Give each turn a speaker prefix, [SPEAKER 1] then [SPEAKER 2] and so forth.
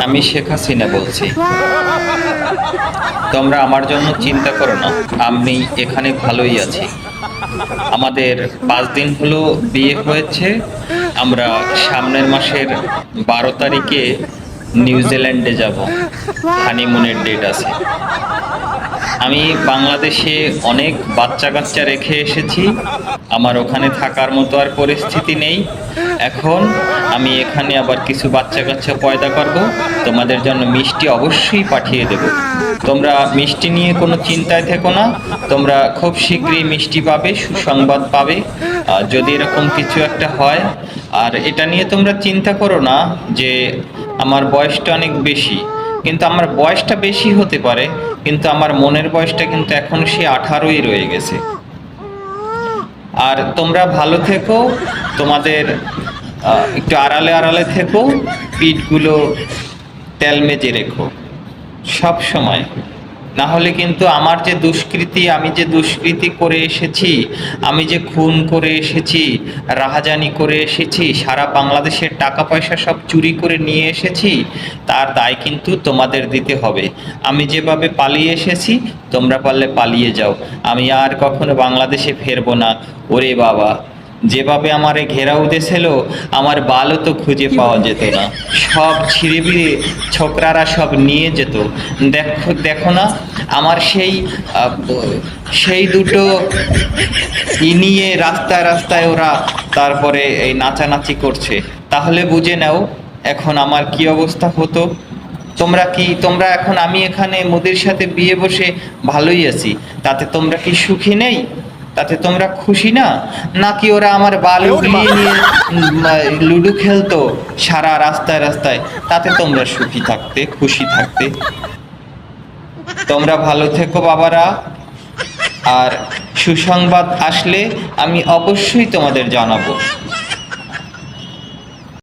[SPEAKER 1] আমি শেখ হাসিনা বলছি। তোমরা আমার জন্য চিন্তা করো না, আমি এখানে ভালোই আছি। আমাদের 5 দিন হলো বিয়ে হয়েছে। আমরা সামনের মাসের 12 তারিখে নিউজিল্যান্ডে যাব, হানিমুনের ডেট আছে। আমি বাংলাদেশে অনেক বাচ্চা কাচ্চা রেখে এসেছি, আমার ওখানে থাকার মতো আর পরিস্থিতি নেই। এখন আমি এখানে আবার কিছু বাচ্চা কাচ্চা পয়দা করব, তোমাদের জন্য মিষ্টি অবশ্যই পাঠিয়ে দেব। তোমরা মিষ্টি নিয়ে কোনো চিন্তায় থেকো না, তোমরা খুব শীঘ্রই মিষ্টি পাবে, সুসংবাদ পাবে যদি এরকম কিছু একটা হয়। আর এটা নিয়ে তোমরা চিন্তা করো না যে আমার বয়সটা অনেক বেশি, কিন্তু আমার বয়সটা বেশি হতে পারে, কিন্তু আমার মনের বয়সটা কিন্তু এখন সে 18ই রয়ে গেছে। আর তোমরা ভালো থেকো, তোমাদের একটু আড়ালে আড়ালে থেকো, পিঠগুলো তেল মেজে রেখো সব সময়। না হলে কিন্তু আমার যে দুষ্কৃতি, আমি যে দুষ্কৃতি করে এসেছি, আমি যে খুন করে এসেছি, রাহাজানি করে এসেছি, সারা বাংলাদেশের টাকা পয়সা সব চুরি করে নিয়ে এসেছি, তার দায় কিন্তু তোমাদের দিতে হবে। আমি যেভাবে পালিয়ে এসেছি, তোমরা পারলে পালিয়ে যাও। আমি আর কখনো বাংলাদেশে ফিরবো না। ওরে বাবা, যেভাবে আমারে ঘেরাও দিয়েছিল, আমার বালও তো খুঁজে পাওয়া যেত না, সব ছিঁড়ে বিড়ে ছোকরারা সব নিয়ে যেত। দেখো দেখো না, আমার সেই দুটো নিয়ে রাস্তায় রাস্তায় ওরা তারপরে এই নাচানাচি করছে। তাহলে বুঝে নাও এখন আমার কি অবস্থা হতো। তোমরা এখন, আমি এখানে মোদির সাথে বিয়ে বসে ভালোই আছি, তাতে তোমরা কি সুখী নেই? তাতে তোমরা খুশি না? নাকি ওরা আমার বাল উগলিয়ে নিয়ে লুডো খেলতো সারা রাস্তায় রাস্তায়, তাতে তোমরা সুখী থাকতে, খুশি থাকতে? তোমরা ভালো থেকো বাবারা, আর সুসংবাদ আসলে আমি অবশ্যই তোমাদের জানাবো।